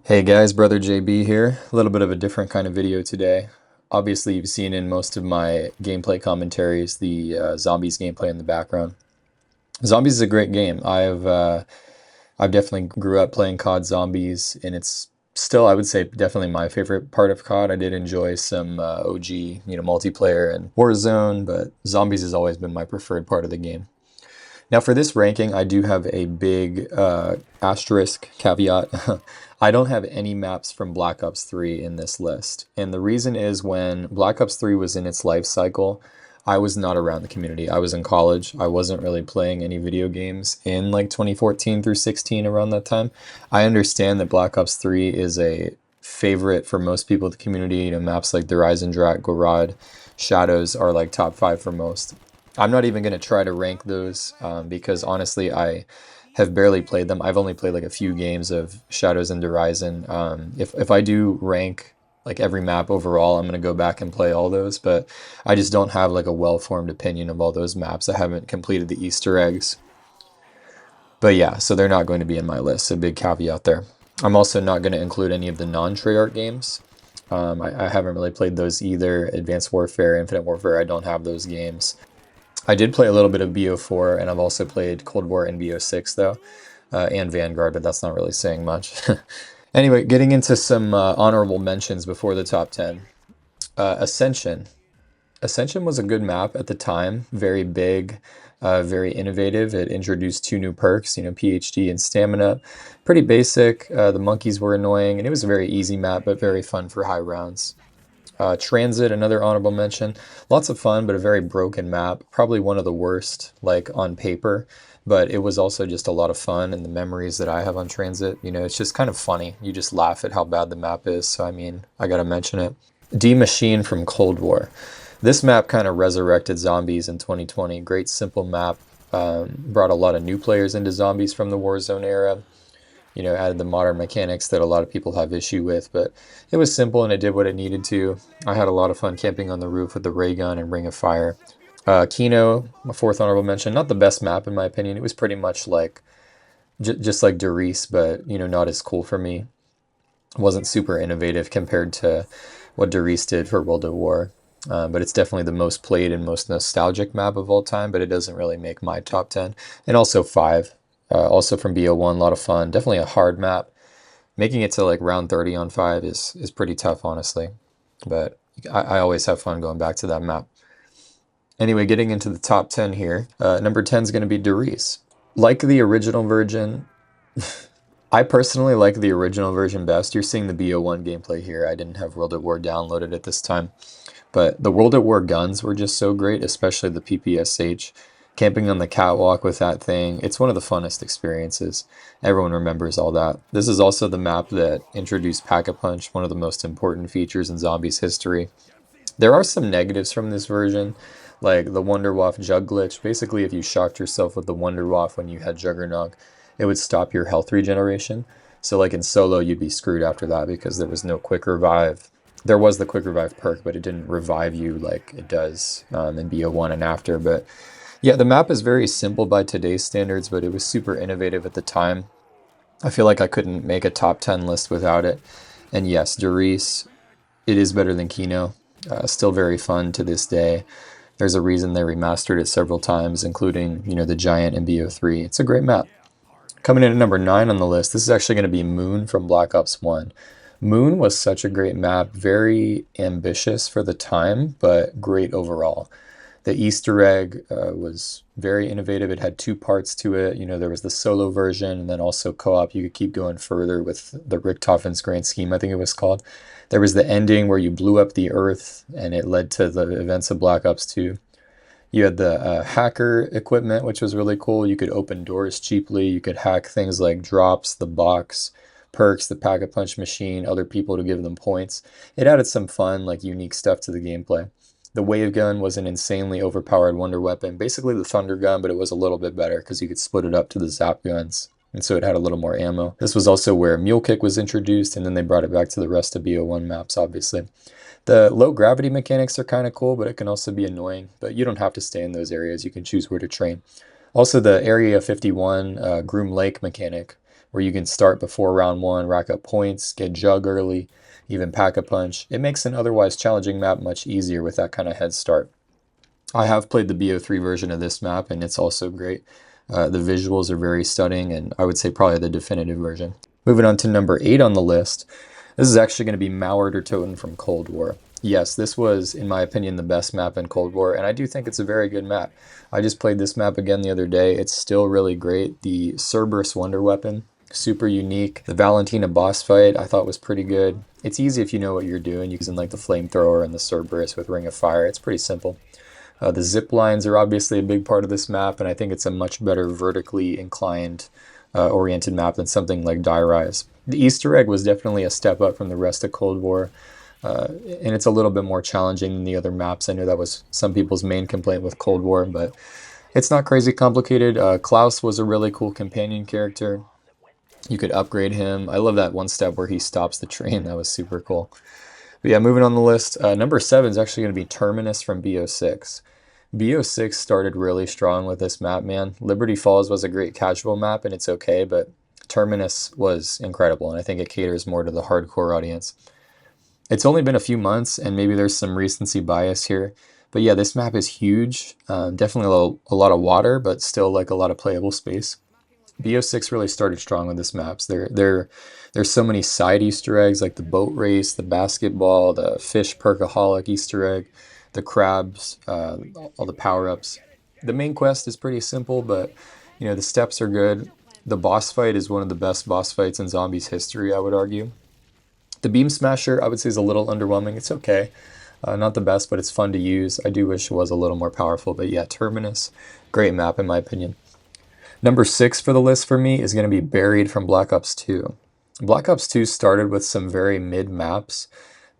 Hey guys, Brother JB here. A little bit of a different kind of video today. Obviously, you've seen in most of my gameplay commentaries the Zombies gameplay in the background. Zombies is a great game. I've definitely grew up playing COD Zombies, and it's still, I would say, definitely my favorite part of COD. I did enjoy some OG, multiplayer and Warzone, but Zombies has always been my preferred part of the game. Now, for this ranking, I do have a big asterisk caveat. I don't have any maps from Black Ops 3 in this list. And the reason is when Black Ops 3 was in its life cycle, I was not around the community. I was in college. I wasn't really playing any video games in like 2014 through 16 around that time. I understand that Black Ops 3 is a favorite for most people in the community. Maps like the Drak, Gorod, Shadows are like top five for most. I'm not even going to try to rank those because honestly, I have barely played them. I've only played like a few games of Shadows and Horizon. If I do rank like every map overall, I'm going to go back and play all those, but I just don't have like a well-formed opinion of all those maps. I haven't completed the Easter eggs. But yeah, so they're not going to be in my list. A big caveat there. I'm also not going to include any of the non-Treyarch games. I haven't really played those either. Advanced Warfare, Infinite Warfare, I don't have those games. I did play a little bit of BO4, and I've also played Cold War and BO6 though, and Vanguard, but that's not really saying much. Anyway, getting into some honorable mentions before the top 10. Ascension. Ascension was a good map at the time, very big, very innovative. It introduced two new perks, PhD and stamina. Pretty basic. The monkeys were annoying, and it was a very easy map, but very fun for high rounds. Transit, another honorable mention. Lots of fun, but a very broken map. Probably one of the worst, like on paper, but it was also just a lot of fun. And the memories that I have on Transit, it's just kind of funny. You just laugh at how bad the map is. So, I mean, I gotta mention it. D Machine from Cold War. This map kind of resurrected Zombies in 2020. Great simple map. Brought a lot of new players into Zombies from the Warzone era. Added the modern mechanics that a lot of people have issue with, but it was simple and it did what it needed to. I had a lot of fun camping on the roof with the ray gun and Ring of Fire. Kino, my fourth honorable mention, not the best map in my opinion. It was pretty much like just like Der Riese, but not as cool for me. It wasn't super innovative compared to what Der Riese did for World at War. But it's definitely the most played and most nostalgic map of all time, but it doesn't really make my top 10. And also 5, also from BO1, a lot of fun. Definitely a hard map. Making it to like round 30 on 5 is pretty tough, honestly. But I always have fun going back to that map. Anyway, getting into the top 10 here. Number 10 is going to be Der Riese. Like the original version, I personally like the original version best. You're seeing the BO1 gameplay here. I didn't have World at War downloaded at this time. But the World at War guns were just so great, especially the PPSH. Camping on the catwalk with that thing, it's one of the funnest experiences. Everyone remembers all that. This is also the map that introduced Pack-a-Punch, one of the most important features in Zombies history. There are some negatives from this version, like the Wunderwaffe jug glitch. Basically, if you shocked yourself with the Wunderwaffe when you had Juggernog, it would stop your health regeneration. So like in solo, you'd be screwed after that because there was no quick revive. There was the quick revive perk, but it didn't revive you like it does in BO1 and after. But yeah, the map is very simple by today's standards, but it was super innovative at the time. I feel like I couldn't make a top 10 list without it. And yes, Der Riese, it is better than Kino. Still very fun to this day. There's a reason they remastered it several times, including, the Giant and BO3. It's a great map. Coming in at number 9 on the list, this is actually going to be Moon from Black Ops 1. Moon was such a great map, very ambitious for the time, but great overall. The Easter egg was very innovative. It had two parts to it. There was the solo version and then also co-op. You could keep going further with the Richthofen's Grand Scheme, I think it was called. There was the ending where you blew up the Earth and it led to the events of Black Ops 2. You had the hacker equipment, which was really cool. You could open doors cheaply. You could hack things like drops, the box, perks, the Pack-a-Punch machine, other people to give them points. It added some fun, like unique stuff to the gameplay. The wave gun was an insanely overpowered wonder weapon, basically the thunder gun, but it was a little bit better because you could split it up to the zap guns, and so it had a little more ammo. This was also where Mule Kick was introduced, and then they brought it back to the rest of BO1 maps, obviously. The low gravity mechanics are kind of cool, but it can also be annoying, but you don't have to stay in those areas. You can choose where to train. Also, the Area 51 Groom Lake mechanic where you can start before round 1, rack up points, get Jug early, even Pack-a-Punch. It makes an otherwise challenging map much easier with that kind of head start. I have played the BO3 version of this map, and it's also great. The visuals are very stunning, and I would say probably the definitive version. Moving on to number 8 on the list, this is actually going to be Mauer der Toten from Cold War. Yes, this was, in my opinion, the best map in Cold War, and I do think it's a very good map. I just played this map again the other day. It's still really great. The Cerberus Wonder Weapon, super unique. The Valentina boss fight I thought was pretty good. It's easy if you know what you're doing, using like the flamethrower and the Cerberus with Ring of Fire. It's pretty simple. The zip lines are obviously a big part of this map, and I think it's a much better vertically inclined oriented map than something like Die Rise. The Easter egg was definitely a step up from the rest of Cold War, and it's a little bit more challenging than the other maps. I know that was some people's main complaint with Cold War, but it's not crazy complicated. Klaus was a really cool companion character. You could upgrade him. I love that one step where he stops the train. That was super cool. But yeah, moving on the list, number 7 is actually going to be Terminus from BO6. BO6 started really strong with this map, man. Liberty Falls was a great casual map, and it's okay, but Terminus was incredible, and I think it caters more to the hardcore audience. It's only been a few months, and maybe there's some recency bias here, but yeah, this map is huge. Definitely a lot of water, but still like a lot of playable space. BO6 really started strong with this maps. There's so many side Easter eggs, like the boat race, the basketball, the fish perkaholic Easter egg, the crabs, all the power-ups. The main quest is pretty simple, but you know, the steps are good. The boss fight is one of the best boss fights in Zombies history, I would argue. The Beam Smasher, I would say, is a little underwhelming. It's okay. Not the best, but it's fun to use. I do wish it was a little more powerful, but yeah, Terminus, great map in my opinion. Number 6 for the list for me is going to be Buried from Black Ops 2. Black Ops 2 started with some very mid maps,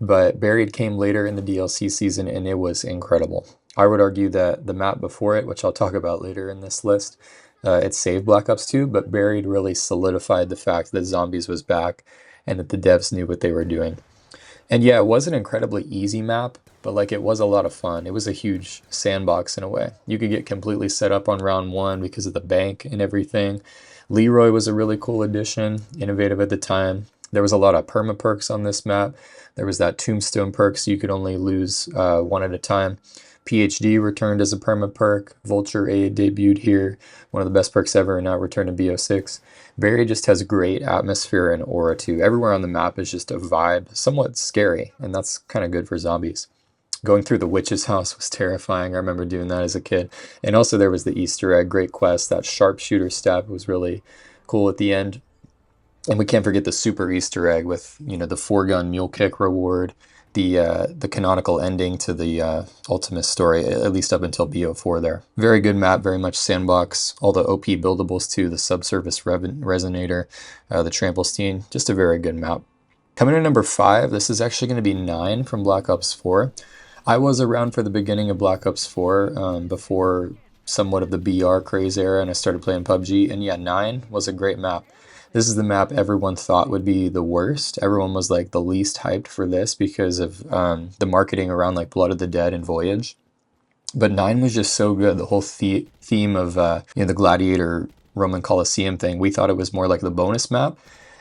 but Buried came later in the DLC season, and it was incredible. I would argue that the map before it, which I'll talk about later in this list, it saved Black Ops 2, but Buried really solidified the fact that Zombies was back and that the devs knew what they were doing. And yeah, it was an incredibly easy map, but like it was a lot of fun. It was a huge sandbox in a way. You could get completely set up on round 1 because of the bank and everything. Leroy was a really cool addition, innovative at the time. There was a lot of perma perks on this map. There was that tombstone perk, so you could only lose 1 at a time. PhD returned as a perma perk. Vulture Aid debuted here, one of the best perks ever, and now returned to BO6. Barry just has great atmosphere and aura too. Everywhere on the map is just a vibe, somewhat scary, and that's kind of good for zombies. Going through the witch's house was terrifying. I remember doing that as a kid. And also there was the Easter egg, great quest. That sharpshooter step was really cool at the end. And we can't forget the super Easter egg with, you know, the 4-gun mule kick reward, the canonical ending to the Ultimus story, at least up until BO4 there. Very good map, very much sandbox. All the OP buildables too, the subsurface resonator, the Tramplestein, just a very good map. Coming in number 5, this is actually going to be 9 from Black Ops 4. I was around for the beginning of Black Ops 4 before somewhat of the BR craze era, and I started playing PUBG, and yeah, 9 was a great map. This is the map everyone thought would be the worst. Everyone was like the least hyped for this because of the marketing around like Blood of the Dead and Voyage. But 9 was just so good. The whole theme of the Gladiator Roman Colosseum thing, we thought it was more like the bonus map.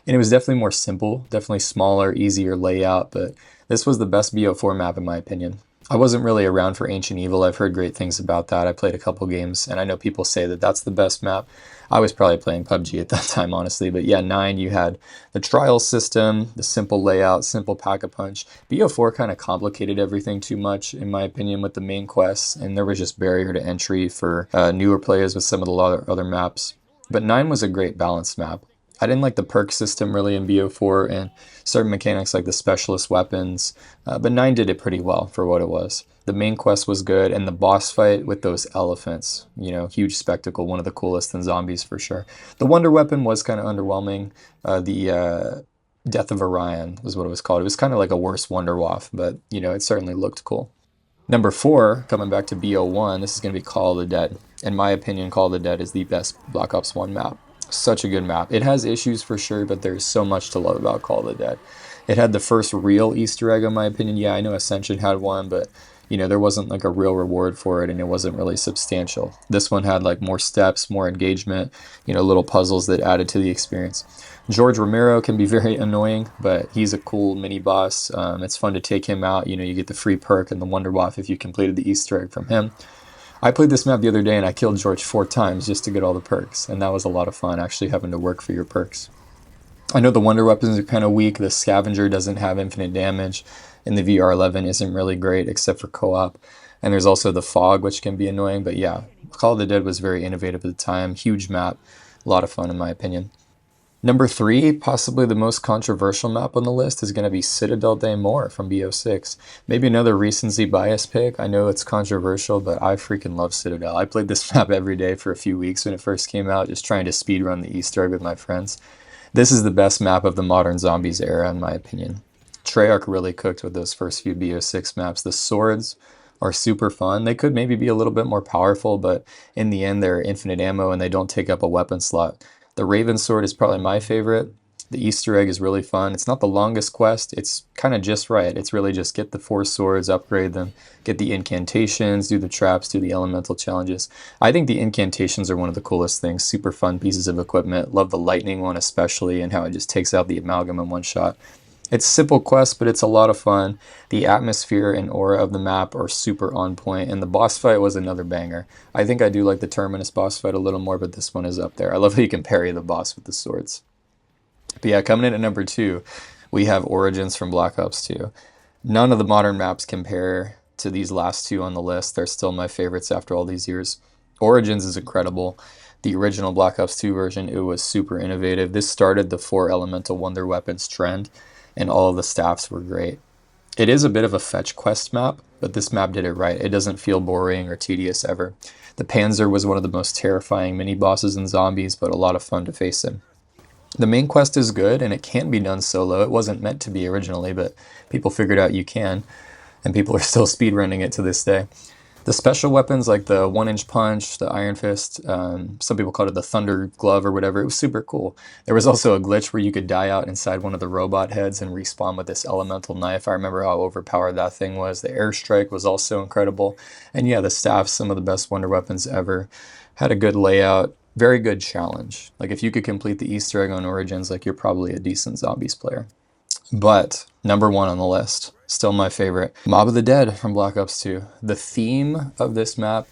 And it was definitely more simple, definitely smaller, easier layout, but this was the best BO4 map in my opinion. I wasn't really around for Ancient Evil. I've heard great things about that. I played a couple games, and I know people say that that's the best map. I was probably playing PUBG at that time, honestly. But yeah, 9, you had the trial system, the simple layout, simple pack-a-punch. BO4 kind of complicated everything too much, in my opinion, with the main quests, and there was just barrier to entry for newer players with some of the other maps. But 9 was a great balanced map. I didn't like the perk system really in BO4 and certain mechanics like the specialist weapons, but 9 did it pretty well for what it was. The main quest was good, and the boss fight with those elephants, you know, huge spectacle, one of the coolest in Zombies for sure. The wonder weapon was kind of underwhelming. The Death of Orion was what it was called. It was kind of like a worse Wonderwaff, but, you know, it certainly looked cool. Number 4, coming back to BO1, this is going to be Call of the Dead. In my opinion, Call of the Dead is the best Black Ops 1 map. Such a good map. It has issues for sure, but there's so much to love about Call of the Dead. It had the first real Easter egg in my opinion. Yeah, I know Ascension had one, but you know, there wasn't like a real reward for it, and it wasn't really substantial. This one had like more steps, more engagement, you know, little puzzles that added to the experience. George Romero can be very annoying, but he's a cool mini boss. It's fun to take him out. You know, you get the free perk and the Wonder Waff if you completed the Easter egg from him. I played this map the other day and I killed George 4 times just to get all the perks, and that was a lot of fun, actually having to work for your perks. I know the Wonder Weapons are kind of weak. The Scavenger doesn't have infinite damage, and the VR11 isn't really great except for co-op. And there's also the Fog, which can be annoying, but yeah, Call of the Dead was very innovative at the time. Huge map, a lot of fun in my opinion. Number 3, possibly the most controversial map on the list, is going to be Citadel des Morts from BO6. Maybe another recency bias pick. I know it's controversial, but I freaking love Citadel. I played this map every day for a few weeks when it first came out, just trying to speedrun the Easter egg with my friends. This is the best map of the modern Zombies era, in my opinion. Treyarch really cooked with those first few BO6 maps. The swords are super fun. They could maybe be a little bit more powerful, but in the end, they're infinite ammo and they don't take up a weapon slot. The Raven Sword is probably my favorite. The Easter egg is really fun. It's not the longest quest. It's kind of just right. It's really just get the 4 swords, upgrade them, get the incantations, do the traps, do the elemental challenges. I think the incantations are one of the coolest things. Super fun pieces of equipment. Love the lightning one especially, and how it just takes out the amalgam in one shot. It's simple quest, but it's a lot of fun. The atmosphere and aura of the map are super on point, and the boss fight was another banger. I think I do like the Terminus boss fight a little more, but this one is up there. I love how you can parry the boss with the swords. But yeah, coming in at number 2, we have Origins from Black Ops 2. None of the modern maps compare to these last 2 on the list. They're still my favorites after all these years. Origins is incredible. The original Black Ops 2 version, it was super innovative. This started the 4 elemental wonder weapons trend, and all of the staffs were great. It is a bit of a fetch quest map, but this map did it right. It doesn't feel boring or tedious ever. The Panzer was one of the most terrifying mini-bosses in Zombies, but a lot of fun to face him. The main quest is good, and it can be done solo. It wasn't meant to be originally, but people figured out you can, and people are still speedrunning it to this day. The special weapons, like the 1-inch punch, the Iron Fist, some people called it the Thunder Glove or whatever, it was super cool. There was also a glitch where you could die out inside one of the robot heads and respawn with this elemental knife. I remember how overpowered that thing was. The airstrike was also incredible. And yeah, the staff's some of the best wonder weapons ever. Had a good layout, very good challenge. Like if you could complete the Easter egg on Origins, like you're probably a decent Zombies player. But number 1 on the list, still my favorite, Mob of the Dead from Black Ops 2. The theme of this map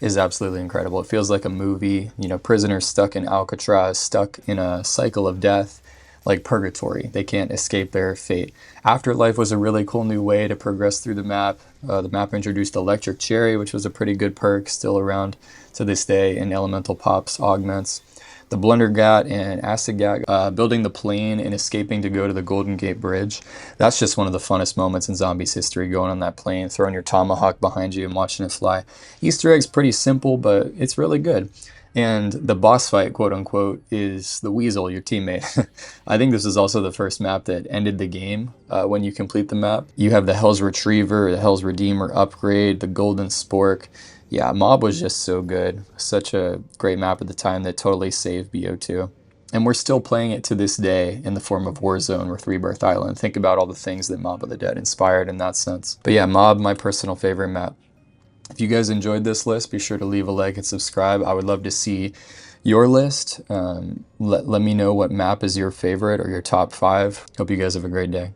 is absolutely incredible. It feels like a movie, you know, prisoners stuck in Alcatraz, stuck in a cycle of death, like purgatory. They can't escape their fate. Afterlife was a really cool new way to progress through the map. The map introduced Electric Cherry, which was a pretty good perk, still around to this day in Elemental Pops augments. The Blundergat and Acid Gat, building the plane and escaping to go to the Golden Gate Bridge. That's just one of the funnest moments in Zombies history, going on that plane, throwing your tomahawk behind you and watching it fly. Easter egg's pretty simple, but it's really good. And the boss fight, quote unquote, is the Weasel, your teammate. I think this is also the first map that ended the game when you complete the map. You have the Hell's Retriever, the Hell's Redeemer upgrade, the Golden Spork. Yeah, Mob was just so good. Such a great map at the time that totally saved BO2. And we're still playing it to this day in the form of Warzone with Rebirth Island. Think about all the things that Mob of the Dead inspired in that sense. But yeah, Mob, my personal favorite map. If you guys enjoyed this list, be sure to leave a like and subscribe. I would love to see your list. Let me know what map is your favorite or your top 5. Hope you guys have a great day.